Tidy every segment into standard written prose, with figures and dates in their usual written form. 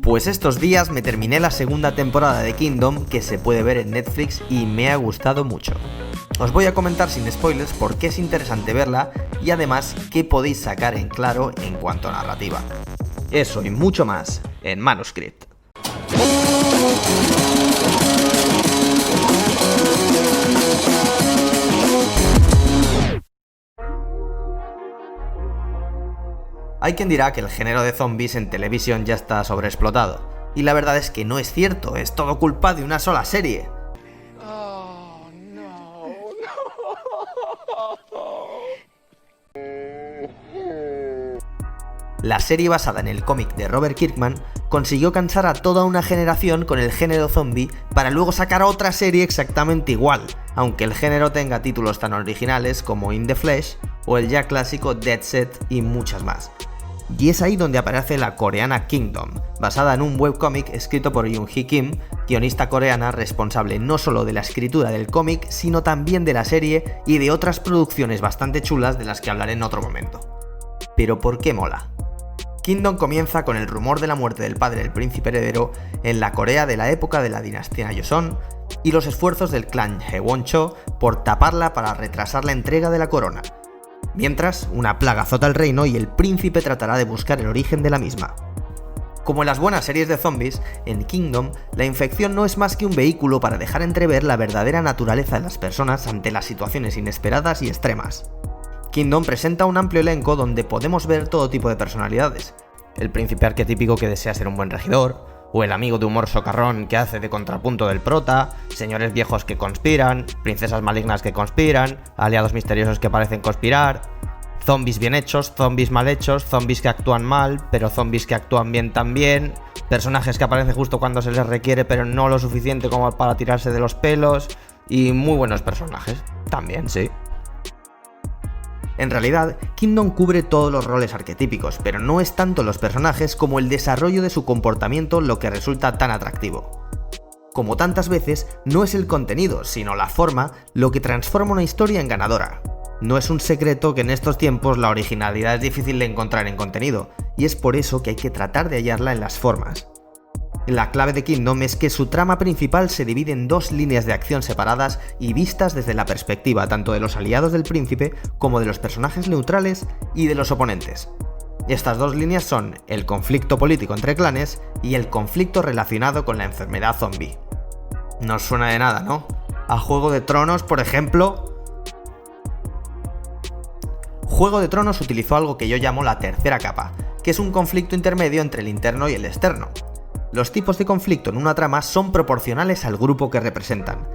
Pues estos días me terminé la segunda temporada de Kingdom, que se puede ver en Netflix y me ha gustado mucho. Os voy a comentar sin spoilers por qué es interesante verla y además qué podéis sacar en claro en cuanto a narrativa. Eso y mucho más en Manuscript. Hay quien dirá que el género de zombies en televisión ya está sobreexplotado, y la verdad es que no es cierto, es todo culpa de una sola serie. Oh, no. La serie basada en el cómic de Robert Kirkman consiguió cansar a toda una generación con el género zombie para luego sacar otra serie exactamente igual, aunque el género tenga títulos tan originales como In the Flesh o el ya clásico Dead Set y muchas más. Y es ahí donde aparece la coreana Kingdom, basada en un webcómic escrito por Yoon-hee Kim, guionista coreana responsable no solo de la escritura del cómic, sino también de la serie y de otras producciones bastante chulas de las que hablaré en otro momento. Pero ¿por qué mola? Kingdom comienza con el rumor de la muerte del padre del príncipe heredero en la Corea de la época de la dinastía Joseon y los esfuerzos del clan Haewon-cho por taparla para retrasar la entrega de la corona. Mientras, una plaga azota el reino y el príncipe tratará de buscar el origen de la misma. Como en las buenas series de zombies, en Kingdom, la infección no es más que un vehículo para dejar entrever la verdadera naturaleza de las personas ante las situaciones inesperadas y extremas. Kingdom presenta un amplio elenco donde podemos ver todo tipo de personalidades. El príncipe arquetípico que desea ser un buen regidor, o el amigo de humor socarrón que hace de contrapunto del prota, señores viejos que conspiran, princesas malignas que conspiran, aliados misteriosos que parecen conspirar, zombies bien hechos, zombies mal hechos, zombies que actúan mal, pero zombies que actúan bien también, personajes que aparecen justo cuando se les requiere pero no lo suficiente como para tirarse de los pelos, y muy buenos personajes, también, sí. En realidad, Kingdom cubre todos los roles arquetípicos, pero no es tanto los personajes como el desarrollo de su comportamiento lo que resulta tan atractivo. Como tantas veces, no es el contenido, sino la forma, lo que transforma una historia en ganadora. No es un secreto que en estos tiempos la originalidad es difícil de encontrar en contenido, y es por eso que hay que tratar de hallarla en las formas. La clave de Kingdom es que su trama principal se divide en dos líneas de acción separadas y vistas desde la perspectiva tanto de los aliados del príncipe como de los personajes neutrales y de los oponentes. Estas dos líneas son el conflicto político entre clanes y el conflicto relacionado con la enfermedad zombie. No os suena de nada, ¿no? A Juego de Tronos, por ejemplo. Juego de Tronos utilizó algo que yo llamo la tercera capa, que es un conflicto intermedio entre el interno y el externo. Los tipos de conflicto en una trama son proporcionales al grupo que representan.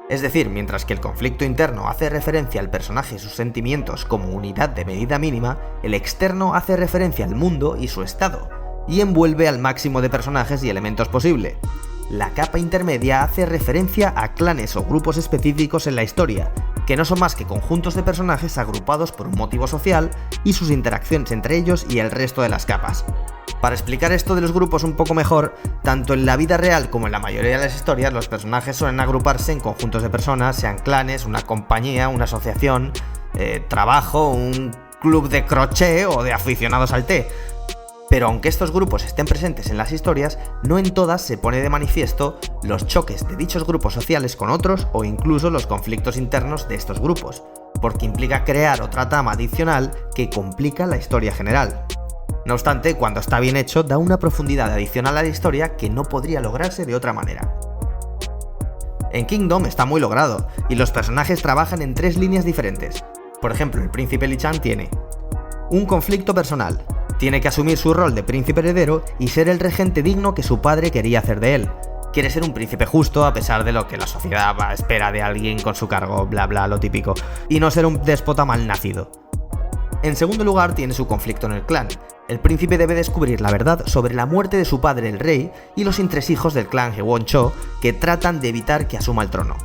Es decir, mientras que el conflicto interno hace referencia al personaje y sus sentimientos como unidad de medida mínima, el externo hace referencia al mundo y su estado, y envuelve al máximo de personajes y elementos posible. La capa intermedia hace referencia a clanes o grupos específicos en la historia, que no son más que conjuntos de personajes agrupados por un motivo social y sus interacciones entre ellos y el resto de las capas. Para explicar esto de los grupos un poco mejor, tanto en la vida real como en la mayoría de las historias, los personajes suelen agruparse en conjuntos de personas, sean clanes, una compañía, una asociación, trabajo, un club de crochet o de aficionados al té. Pero aunque estos grupos estén presentes en las historias, no en todas se pone de manifiesto los choques de dichos grupos sociales con otros o incluso los conflictos internos de estos grupos, porque implica crear otra trama adicional que complica la historia general. No obstante, cuando está bien hecho, da una profundidad adicional a la historia que no podría lograrse de otra manera. En Kingdom está muy logrado, y los personajes trabajan en tres líneas diferentes. Por ejemplo, el príncipe Lee Chang tiene un conflicto personal. Tiene que asumir su rol de príncipe heredero y ser el regente digno que su padre quería hacer de él. Quiere ser un príncipe justo a pesar de lo que la sociedad espera de alguien con su cargo, bla bla, lo típico, y no ser un déspota mal nacido. En segundo lugar, tiene su conflicto en el clan. El príncipe debe descubrir la verdad sobre la muerte de su padre el rey y los entresijos del clan Haewon-cho que tratan de evitar que asuma el trono.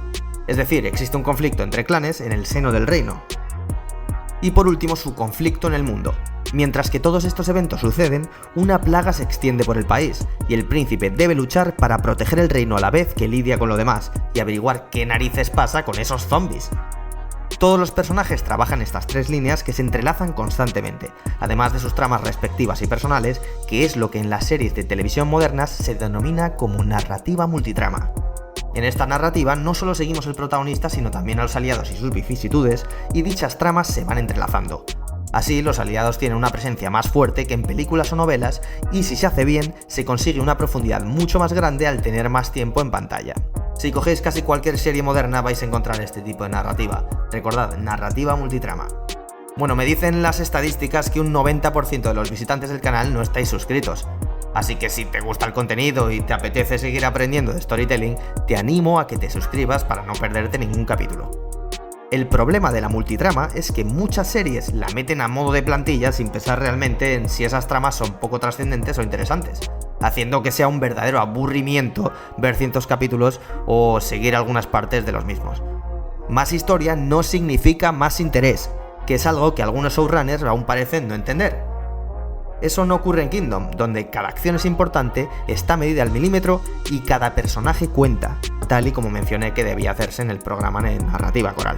Es decir, existe un conflicto entre clanes en el seno del reino. Y por último, su conflicto en el mundo. Mientras que todos estos eventos suceden, una plaga se extiende por el país, y el príncipe debe luchar para proteger el reino a la vez que lidia con lo demás, y averiguar qué narices pasa con esos zombies. Todos los personajes trabajan estas tres líneas que se entrelazan constantemente, además de sus tramas respectivas y personales, que es lo que en las series de televisión modernas se denomina como narrativa multitrama. En esta narrativa no solo seguimos al protagonista, sino también a los aliados y sus vicisitudes, y dichas tramas se van entrelazando. Así, los aliados tienen una presencia más fuerte que en películas o novelas, y si se hace bien, se consigue una profundidad mucho más grande al tener más tiempo en pantalla. Si cogéis casi cualquier serie moderna vais a encontrar este tipo de narrativa. Recordad, narrativa multitrama. Bueno, me dicen las estadísticas que un 90% de los visitantes del canal no estáis suscritos. Así que si te gusta el contenido y te apetece seguir aprendiendo de storytelling, te animo a que te suscribas para no perderte ningún capítulo. El problema de la multitrama es que muchas series la meten a modo de plantilla sin pensar realmente en si esas tramas son poco trascendentes o interesantes, haciendo que sea un verdadero aburrimiento ver cientos capítulos o seguir algunas partes de los mismos. Más historia no significa más interés, que es algo que algunos showrunners aún parecen no entender. Eso no ocurre en Kingdom, donde cada acción es importante, está medida al milímetro y cada personaje cuenta, tal y como mencioné que debía hacerse en el programa de narrativa coral.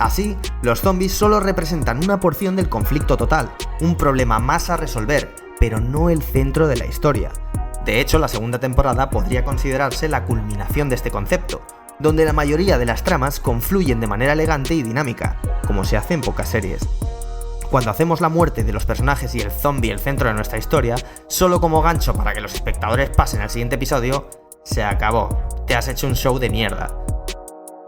Así, los zombies solo representan una porción del conflicto total, un problema más a resolver, pero no el centro de la historia. De hecho, la segunda temporada podría considerarse la culminación de este concepto, donde la mayoría de las tramas confluyen de manera elegante y dinámica, como se hace en pocas series. Cuando hacemos la muerte de los personajes y el zombie el centro de nuestra historia, solo como gancho para que los espectadores pasen al siguiente episodio, se acabó. Te has hecho un show de mierda.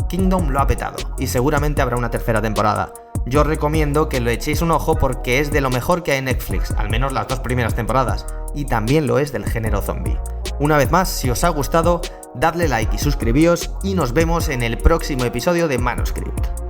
Kingdom lo ha petado, y seguramente habrá una tercera temporada. Yo os recomiendo que lo echéis un ojo porque es de lo mejor que hay en Netflix, al menos las 2 primeras temporadas, y también lo es del género zombie. Una vez más, si os ha gustado, dadle like y suscribíos, y nos vemos en el próximo episodio de Manuscript.